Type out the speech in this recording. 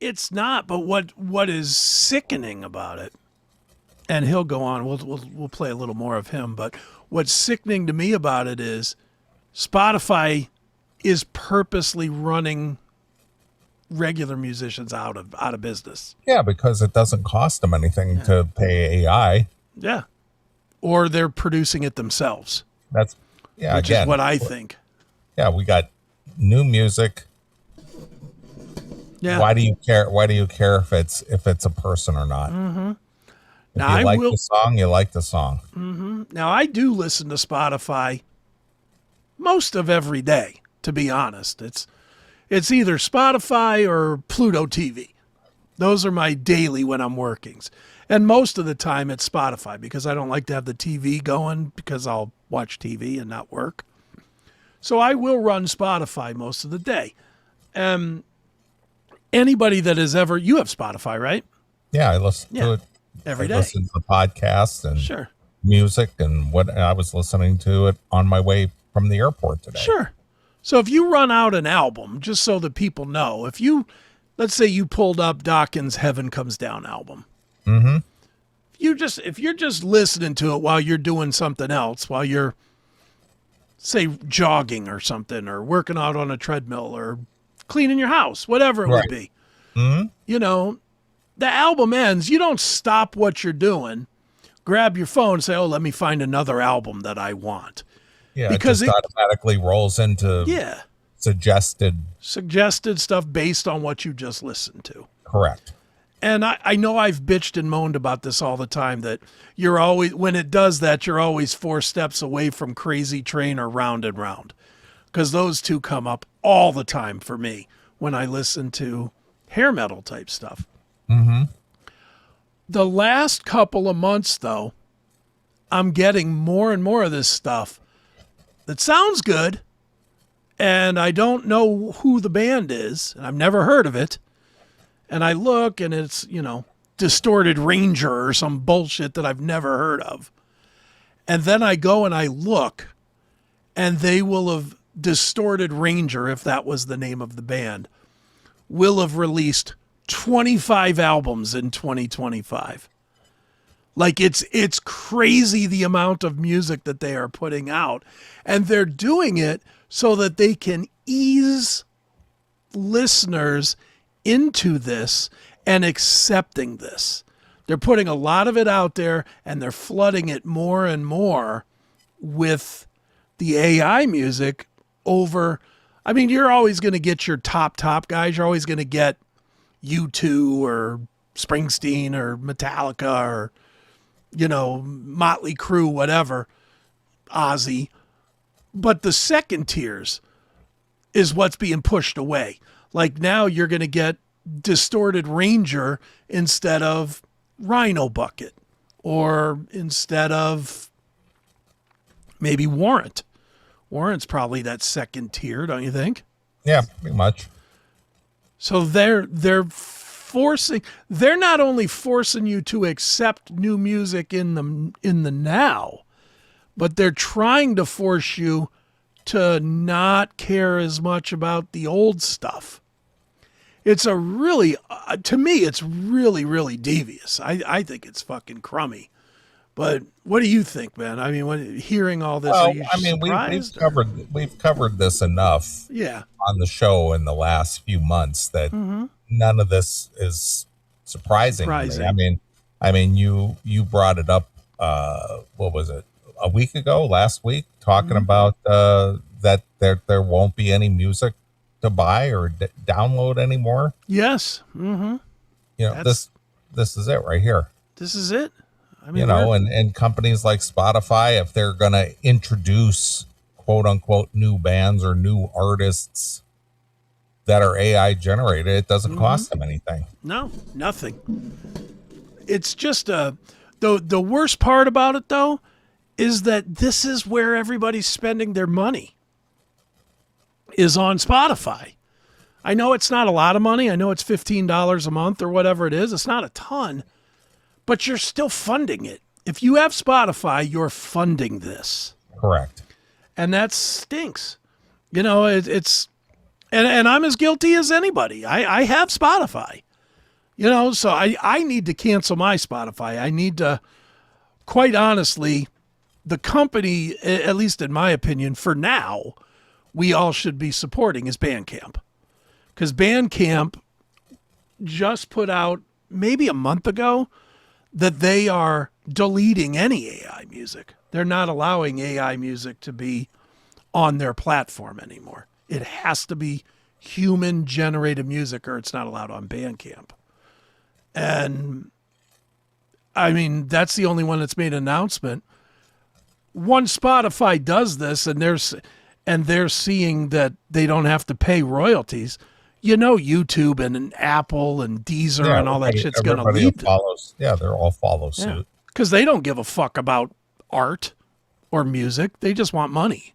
it's not. But what is sickening about it, and he'll go on. We'll play a little more of him. But what's sickening to me about it is Spotify is purposely running regular musicians out of business. Yeah, because it doesn't cost them anything to pay AI. Yeah. Or they're producing it themselves. That's which is what I think. Yeah, we got new music. Yeah. Why do you care? Why do you care if it's a person or not? Mm-hmm. If now, you like the song, you like the song. Mm-hmm. Now I do listen to Spotify most of every day, to be honest. It's either Spotify or Pluto TV. Those are my daily when I'm working. And most of the time it's Spotify because I don't like to have the TV going because I'll watch TV and not work. So I will run Spotify most of the day. Anybody that has ever, you have Spotify, right? Yeah, I listen to it every day. I listen to the podcast and sure. music and what I was listening to it on my way from the airport today. Sure. So if you run out an album, just so that people know, let's say you pulled up Dawkins' Heaven Comes Down album. Mm-hmm. If you're just listening to it while you're doing something else, while you're, say, jogging or something, or working out on a treadmill, or cleaning your house, whatever it would be. Mm-hmm. You know, the album ends. You don't stop what you're doing, grab your phone, and say, "Oh, let me find another album that I want." Yeah, because it automatically rolls into suggested stuff based on what you just listened to. Correct. And I know I've bitched and moaned about this all the time, that you're always, when it does that, you're always 4 steps away from Crazy Train or Round and Round. Because those two come up all the time for me when I listen to hair metal type stuff. Mm-hmm. The last couple of months, though, I'm getting more and more of this stuff that sounds good, and I don't know who the band is, and I've never heard of it. And I look, and it's, Distorted Ranger or some bullshit that I've never heard of. And then I go and I look, and they will have, Distorted Ranger, if that was the name of the band, will have released 25 albums in 2025. Like, it's crazy the amount of music that they are putting out. And they're doing it so that they can ease listeners into this and accepting this. They're putting a lot of it out there, and they're flooding it more and more with the AI music over. I mean, you're always going to get your top guys. You're always going to get U2 or Springsteen or Metallica or, Motley Crue, whatever, Ozzy. But the second tiers is what's being pushed away. Like now you're going to get Distorted Ranger instead of Rhino Bucket, or instead of maybe Warrant. Warrant's probably that second tier, don't you think? Yeah, pretty much. So they're not only forcing you to accept new music in the now, but they're trying to force you to not care as much about the old stuff. It's a really, to me, it's really, really devious. I think it's fucking crummy. But what do you think, man? I mean, hearing all this, are you surprised? We've covered this enough on the show in the last few months that none of this is surprising. To me. I mean, you brought it up, what was it, a week ago, last week, talking about that there won't be any music to buy or download anymore. Yes. Mm-hmm. This is it right here. This is it. I mean, and companies like Spotify, if they're going to introduce quote unquote new bands or new artists that are AI generated, it doesn't cost them anything. No, nothing. It's just the worst part about it, though, is that this is where everybody's spending their money, is on Spotify. I know it's not a lot of money. I know it's $15 a month or whatever it is. It's not a ton, but you're still funding it. If you have Spotify, you're funding this. Correct. And that stinks. It's, and I'm as guilty as anybody. I have Spotify. So I need to cancel my Spotify. I need to, quite honestly, the company, at least in my opinion, for now, we all should be supporting is Bandcamp. Because Bandcamp just put out maybe a month ago that they are deleting any AI music. They're not allowing AI music to be on their platform anymore. It has to be human generated music or it's not allowed on Bandcamp. And I mean, that's the only one that's made an announcement. Once Spotify does this and they're seeing that they don't have to pay royalties, YouTube and Apple and Deezer and all that shit's going to lead. They're all follow suit. Because they don't give a fuck about art or music. They just want money.